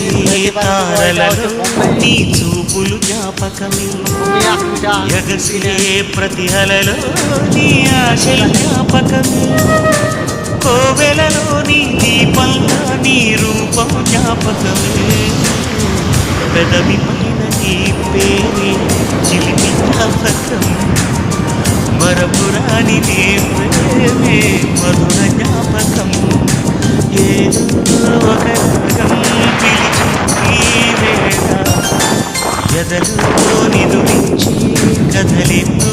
మెరిసే తారలలో నీ చూపులు జ్ఞాపకమే ఎగసిలే ప్రతి అలలో నీ ఆశల జ్ఞాపకమే కోవెలలో నీ దీపంగా నీ రూపం జ్ఞాపకమే పెదవి పైన నీ పేరే చిలిపి జ్ఞాపకం మరపురాని నీ ప్రేమే మధుర జ్ఞాపకం ఏదో ఒక రాగం పిలిచి వేళ ఎదలో నిదురించి కదలెన్నో